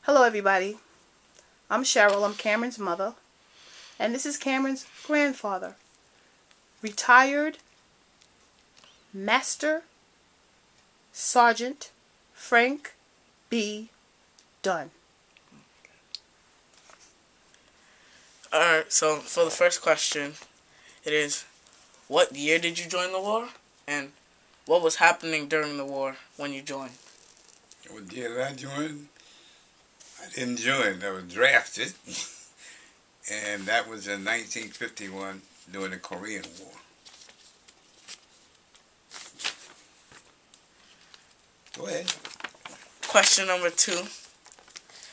Hello, everybody. I'm Cheryl. I'm Cameron's mother. And this is Cameron's grandfather, retired Master Sergeant Frank B. Dunn. Alright, so for the first question, it is, what year did you join the war? And what was happening during the war when you joined? What year did I join? I didn't join. I was drafted. And that was in 1951 during the Korean War. Go ahead. Question number 2.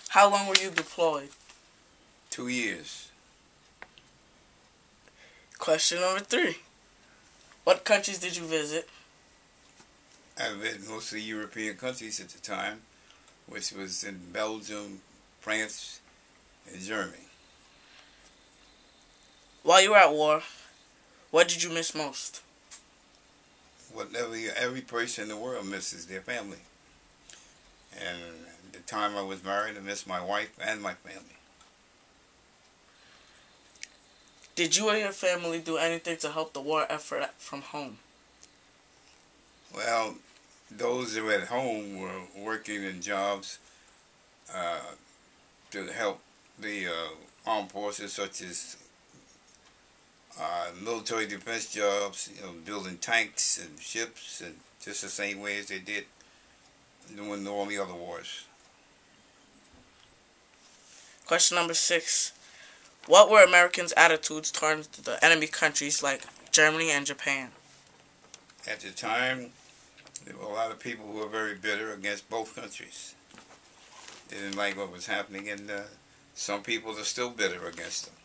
How long were you deployed? 2 years. Question number 3. What countries did you visit? I visited mostly European countries at the time, which was in Belgium, France, and Germany. While you were at war, what did you miss most? Whatever every person in the world misses their family. And at the time I was married, I missed my wife and my family. Did you or your family do anything to help the war effort from home? Well, those who were at home were working in jobs to help the armed forces, such as military defense jobs, building tanks and ships, and just the same way as they did during all the other wars. Question number 6. What were Americans' attitudes towards the enemy countries like Germany and Japan? At the time, there were a lot of people who were very bitter against both countries. They didn't like what was happening, and some people are still bitter against them.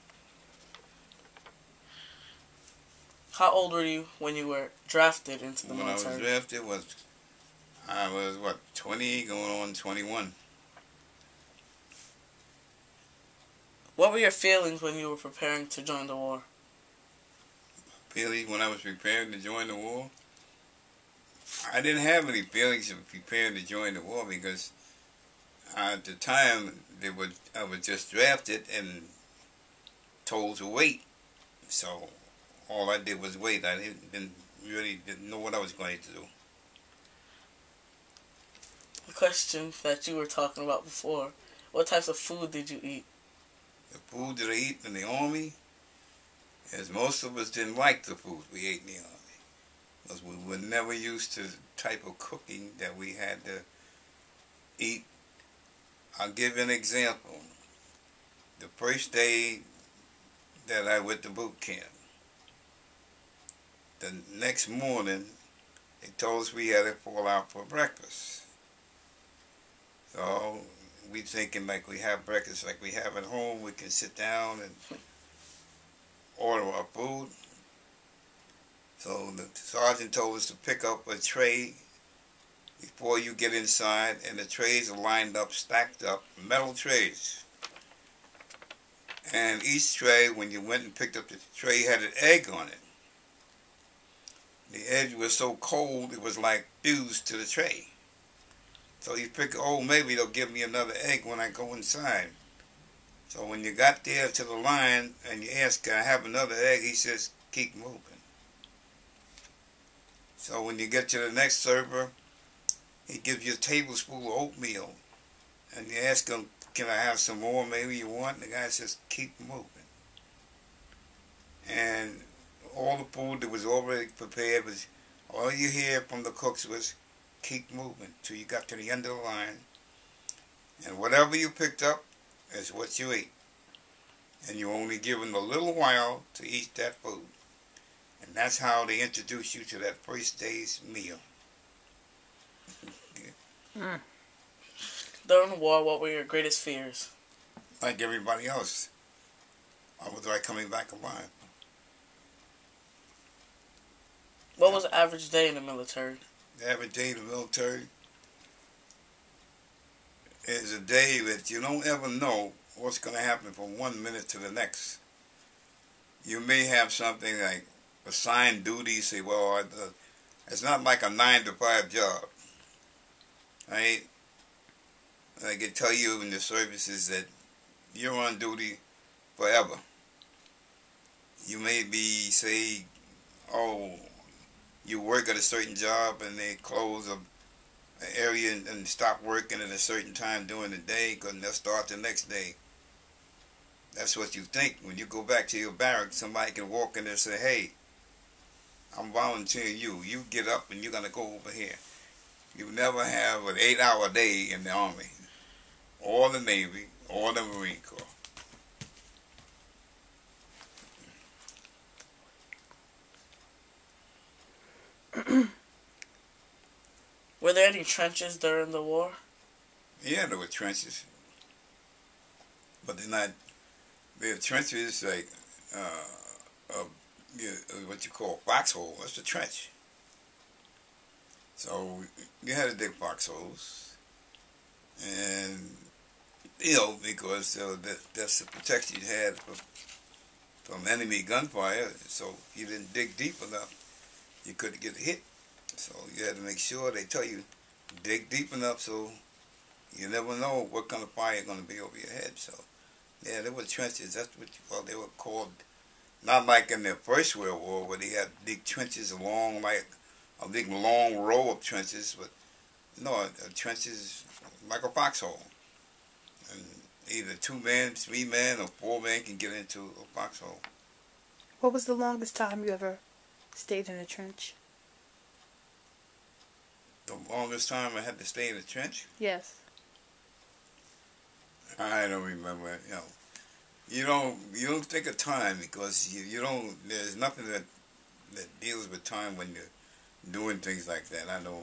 How old were you when you were drafted into the military? When I was drafted, I was 20 going on 21. What were your feelings when you were preparing to join the war? Feelings when I was preparing to join the war? I didn't have any feelings of preparing to join the war because at the time I was just drafted and told to wait. So all I did was wait. I didn't know what I was going to do. The question that you were talking about before, what types of food did you eat? The food that I eat in the Army, as most of us didn't like the food we ate in the Army, because we were never used to the type of cooking that we had to eat. I'll give you an example. The first day that I went to boot camp, the next morning, they told us we had to fall out for breakfast. So we thinking like we have breakfast like we have at home. We can sit down and order our food. So the sergeant told us to pick up a tray before you get inside, and the trays are lined up, stacked up, metal trays. And each tray, when you went and picked up the tray, had an egg on it. The egg was so cold, it was like fused to the tray. So you pick, maybe they'll give me another egg when I go inside. So when you got there to the line and you ask, can I have another egg? He says, keep moving. So when you get to the next server, he gives you a tablespoon of oatmeal. And you ask him, can I have some more? Maybe you want? And the guy says, keep moving. And all the food that was already prepared was, all you hear from the cooks was, keep moving till you got to the end of the line. And whatever you picked up is what you ate. And you're only given a little while to eat that food. And that's how they introduce you to that first day's meal. During the war, what were your greatest fears? Like everybody else. Or was I coming back alive? What was the average day in the military? The average day in the military is a day that you don't ever know what's going to happen from 1 minute to the next. You may have something like assigned duty, say, well, it's not like a 9-to-5 job. Right? I can tell you in the services that you're on duty forever. You may be, say, oh, you work at a certain job and they close an area and stop working at a certain time during the day because they'll start the next day. That's what you think. When you go back to your barracks, somebody can walk in there and say, hey, I'm volunteering you. You get up and you're going to go over here. You never have an 8-hour day in the Army, or the Navy, or the Marine Corps. Were there any trenches during the war? Yeah, there were trenches. But they're not, they're trenches like what you call foxhole. That's a trench. So you had to dig foxholes, and because that's the protection you had from enemy gunfire. So if you didn't dig deep enough, you couldn't get hit. So you had to make sure they tell you dig deep enough so you never know what kind of fire is going to be over your head. So yeah, there were trenches. That's what they were called. Not like in the First World War where they had big trenches along like a big long row of trenches, but no, a trench is like a foxhole. And either 2 men, 3 men, or 4 men can get into a foxhole. What was the longest time you ever stayed in a trench? The longest time I had to stay in a trench? Yes. I don't remember. You don't think of time because you don't. There's nothing that deals with time when you're doing things like that. I know.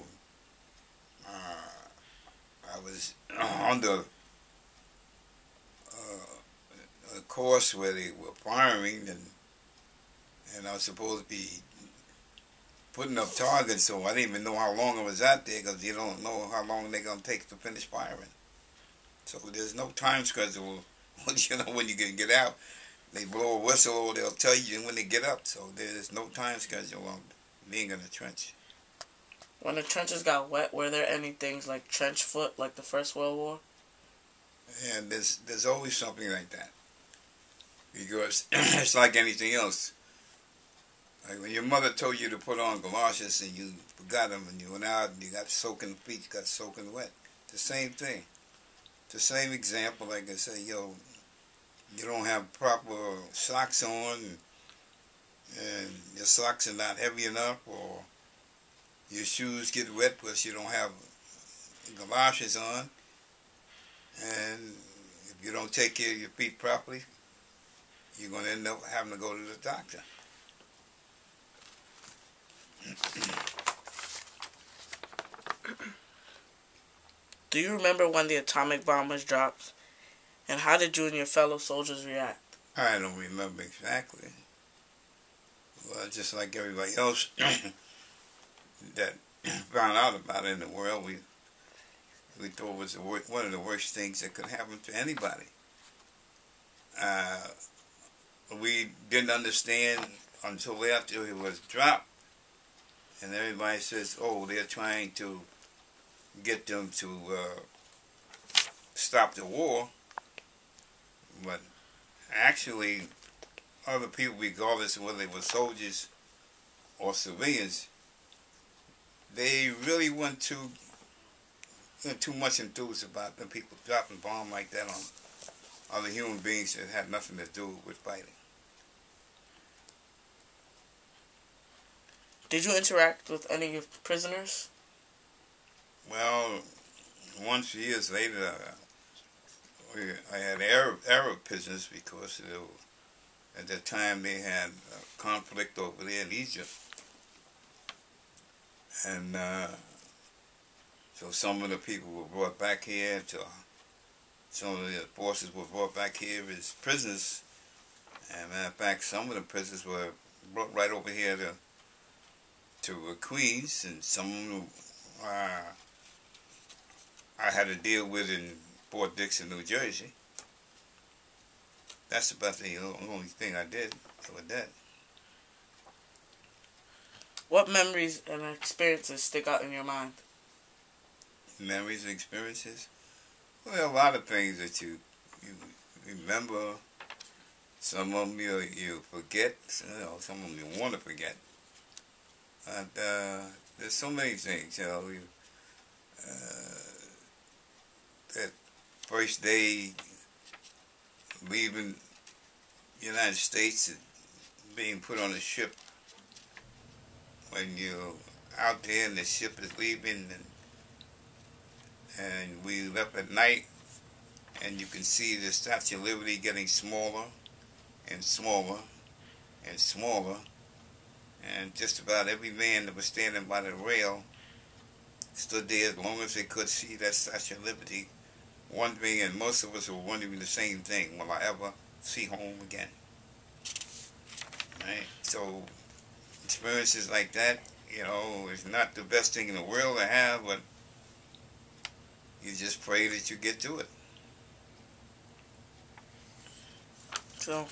I was under a course where they were firing, and I was supposed to be putting up targets, so I didn't even know how long I was out there because you don't know how long they're going to take to finish firing. So there's no time schedule. When you can get out, they blow a whistle or they'll tell you when they get up. So there's no time schedule on being in a trench. When the trenches got wet, were there any things like trench foot, like the First World War? And there's always something like that. Because it's like anything else. Like when your mother told you to put on galoshes and you forgot them and you went out and you got soaking feet, got soaking wet. The same thing. The same example, like I say, you don't have proper socks on and your socks are not heavy enough, or your shoes get wet because you don't have galoshes on, and if you don't take care of your feet properly, you're going to end up having to go to the doctor. Do you remember when the atomic bomb was dropped? And how did you and your fellow soldiers react? I don't remember exactly. Well, just like everybody else that found out about it in the world, we thought it was one of the worst things that could happen to anybody. We didn't understand until after it was dropped. And everybody says, oh, they're trying to get them to stop the war. But actually, other people, regardless of whether they were soldiers or civilians, they really weren't too much enthused about the people dropping bombs like that on other human beings that had nothing to do with fighting. Did you interact with any prisoners? Well, once years later, I had Arab prisoners because at that time they had a conflict over there in Egypt. And so some of the people were brought back here, some of the forces were brought back here as prisoners. And matter of fact, some of the prisoners were brought right over here to Queens, and some of them I had to deal with in Fort Dixon, New Jersey. That's about the only thing I did with that. What memories and experiences stick out in your mind? Memories and experiences? Well, a lot of things that you remember. Some of them you forget. Some of them you want to forget. And there's so many things. That first day leaving the United States and being put on a ship, when you're out there and the ship is leaving, and we left at night, and you can see the Statue of Liberty getting smaller and smaller and smaller, and just about every man that was standing by the rail stood there as long as they could see that Statue of Liberty, wondering, and most of us were wondering the same thing: will I ever see home again? Right? So experiences like that, is not the best thing in the world to have, but you just pray that you get to it. So,